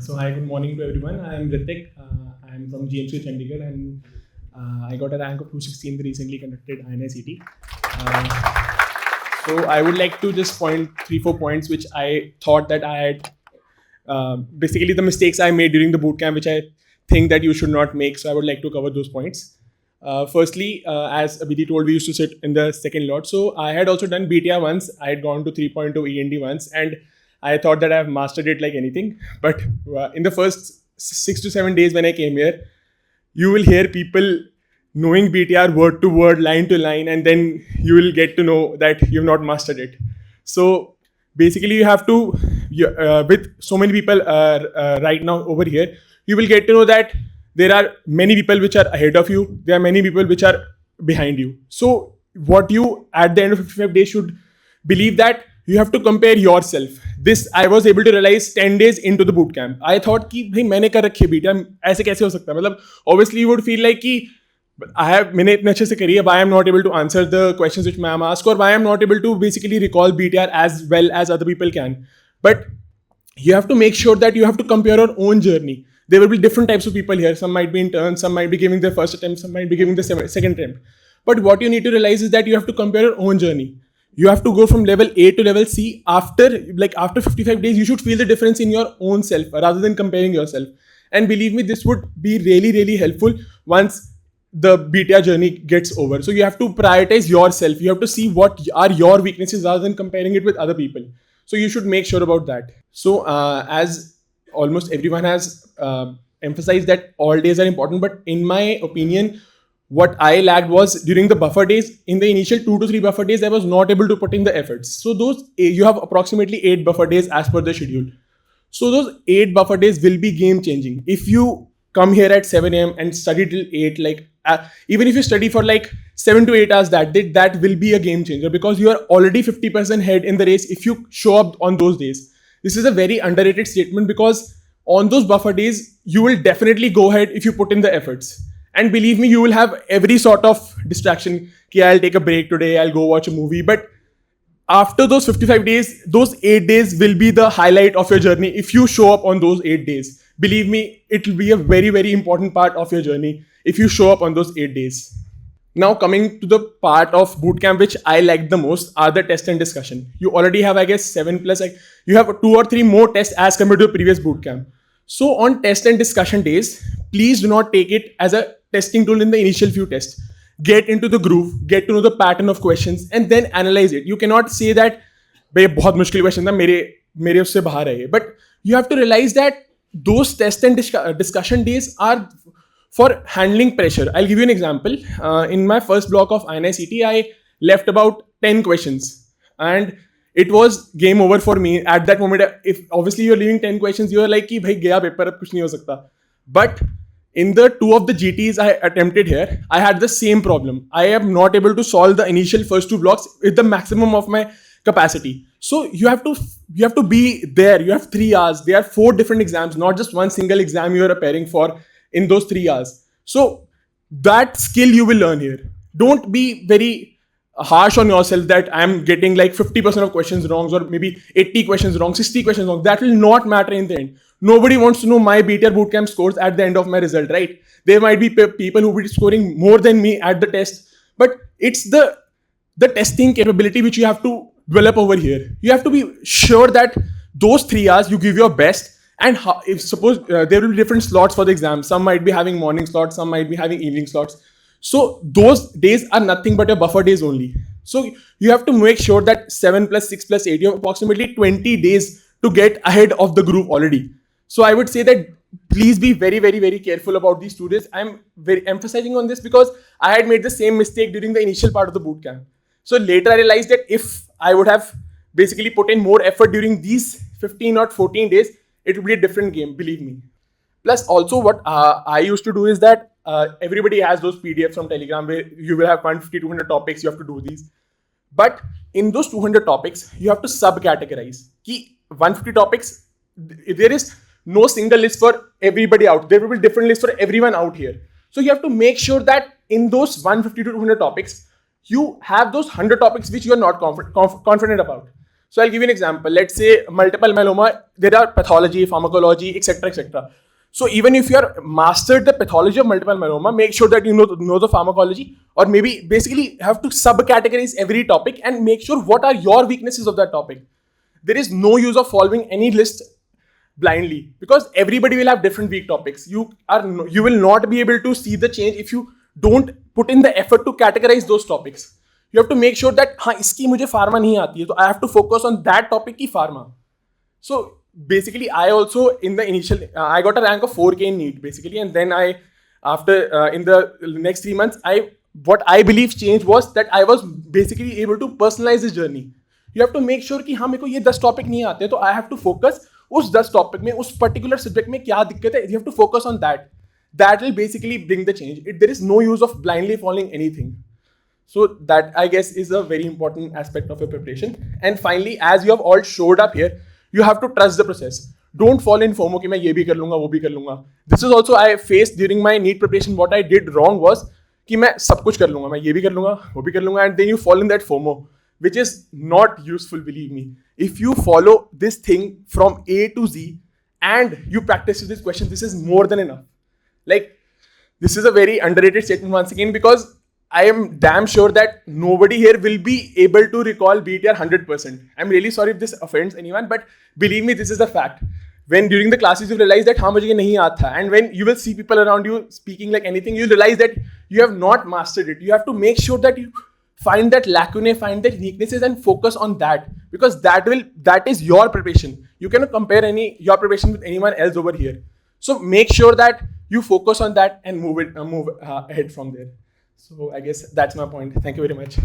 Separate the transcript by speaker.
Speaker 1: So hi, good morning to everyone. I am Hrithik. I am from GMCH Chandigarh, and I got a rank of 260 in the recently conducted INI CET. So I would like to just point 3-4 points which I thought that I had basically the mistakes I made during the bootcamp, which I think that you should not make. So I would like to cover those points. Firstly, as Abhiti told, we used to sit in the second lot. So I had also done BTR once. I had gone to 3.2 END once, and I thought that I have mastered it like anything. But in the first 6 to 7 days when I came here, you will hear people knowing BTR word to word, line to line, and then you will get to know that you've not mastered it. So basically, you have to, with so many people right now over here, you will get to know that there are many people which are ahead of you. There are many people which are behind you. So what you at the end of 55 days should believe that you have to compare yourself. This I was able to realize 10 days into the bootcamp. I thought कि भाई मैंने कर रखी है beta, ऐसे कैसे हो सकता है? मतलब obviously you would feel like कि मैंने इतने अच्छे से करी है, why I'm not able to answer the questions which ma'am asked, or why I'm not able to basically recall BTR as well as other people can. But you have to make sure that you have to compare your own journey. There will be different types of people here. Some might be interns, some might be giving their first attempt, some might be giving the second attempt. But what you need to realize is that you have to compare your own journey. You have to go from level A to level C. After 55 days, you should feel the difference in your own self rather than comparing yourself. And believe me, this would be really, really helpful once the BTR journey gets over. So you have to prioritize yourself. You have to see what are your weaknesses rather than comparing it with other people. So you should make sure about that. So as almost everyone has emphasized that all days are important, but in my opinion, what I lacked was during the buffer days. In the initial 2 to 3 buffer days, I was not able to put in the efforts. So those, you have approximately 8 buffer days as per the schedule. So those 8 buffer days will be game changing. If you come here at 7 a.m. and study till 8, even if you study for 7 to 8 hours that will be a game changer, because you are already 50% ahead in the race if you show up on those days. This is a very underrated statement, because on those buffer days, you will definitely go ahead if you put in the efforts. And believe me, you will have every sort of distraction. I'll take a break today, I'll go watch a movie. But after those 55 days, those 8 days will be the highlight of your journey. If you show up on those 8 days, believe me, it will be a very, very important part of your journey if you show up on those 8 days. Now coming to the part of bootcamp which I liked the most are the test and discussion. You already have, I guess, 7 plus. You have 2 or 3 more tests as compared to the previous bootcamp. So on test and discussion days, please do not take it as a testing tool in the initial few tests. Get into the groove, get to know the pattern of questions, and then analyze it. You cannot say that भाई बहुत मुश्किल question था, मेरे उससे बाहर है. But you have to realize that those test and discussion days are for handling pressure. I'll give you an example. In my first block of INI CET, I left about 10 questions, and it was game over for me at that moment. If obviously you're leaving 10 questions, you're like कि भाई गया paper, अब कुछ नहीं हो सकता. But in the 2 of the GTs I attempted here, I had the same problem. I am not able to solve the initial first 2 blocks with the maximum of my capacity. So you have to be there. You have 3 hours. There are 4 different exams, not just one single exam you are preparing for in those 3 hours. So that skill you will learn here. Don't be very harsh on yourself that I'm getting 50% of questions wrong, or maybe 80 questions wrong, 60 questions wrong. That will not matter in the end. Nobody wants to know my BTR Bootcamp scores at the end of my result, right? There might be people who will be scoring more than me at the test, but it's the testing capability which you have to develop over here. You have to be sure that those 3 hours you give your best. And if suppose there will be different slots for the exam. Some might be having morning slots, some might be having evening slots. So those days are nothing but your buffer days only. So you have to make sure that 7 plus 6 plus 8, you have approximately 20 days to get ahead of the group already. So I would say that please be very, very, very careful about these 2 days. I'm very emphasizing on this because I had made the same mistake during the initial part of the bootcamp. So later I realized that if I would have basically put in more effort during these 15 or 14 days, it would be a different game, believe me. Plus also what I used to do is that everybody has those PDFs from Telegram where you will have 150, 200 topics, you have to do these. But in those 200 topics, you have to sub-categorize. Ki 150 topics, there is no single list for everybody out. There will be different lists for everyone out here. So you have to make sure that in those 150 to 200 topics, you have those 100 topics which you are not confident about. So I'll give you an example. Let's say multiple myeloma, there are pathology, pharmacology, etc., etc. So even if you are mastered the pathology of multiple myeloma, make sure that you know the pharmacology, or maybe basically have to subcategorize every topic and make sure what are your weaknesses of that topic. There is no use of following any list blindly, because everybody will have different weak topics. You will not be able to see the change if you don't put in the effort to categorize those topics. You have to make sure that हाँ इसकी मुझे pharma नहीं आती है, तो I have to focus on that topic की pharma. So basically, I also in the initial I got a rank of 4K in NEET basically, and then after in the next 3 months what I believe changed was that I was basically able to personalize this journey. You have to make sure कि हाँ मेरे को ये 10 topic नहीं आते, तो I have to focus उस 10 topic में, उस पर्टिकुलर सब्जेक्ट में क्या दिक्कत है. You have to focus on that. That will basically bring the change. There is no use of blindly following anything. So that, I guess, is a very important aspect of your preparation. And finally, as you have all showed up here, you have to trust the process. Don't fall in FOMO कि मैं ये भी कर लूँगा, वो भी कर लूँगा. This is also I faced during my NEET preparation. What I did wrong was कि मैं सब कुछ कर लूँगा, मैं ये भी कर लूँगा, वो भी कर लूँगा, and then you fall in that FOMO, which is not useful, believe me. If you follow this thing from A to Z and you practice this question, this is more than enough. Like, this is a very underrated statement once again, because I am damn sure that nobody here will be able to recall BTR 100%. I'm really sorry if this offends anyone, but believe me, this is a fact. When during the classes you realize that हाँ मुझे ये नहीं आता, and when you will see people around you speaking like anything, you'll realize that you have not mastered it. You have to make sure that you find that lacunae, find that weaknesses, and focus on that, because that is your preparation. You cannot compare your preparation with anyone else over here. So make sure that you focus on that and move ahead from there. So I guess that's my point. Thank you very much.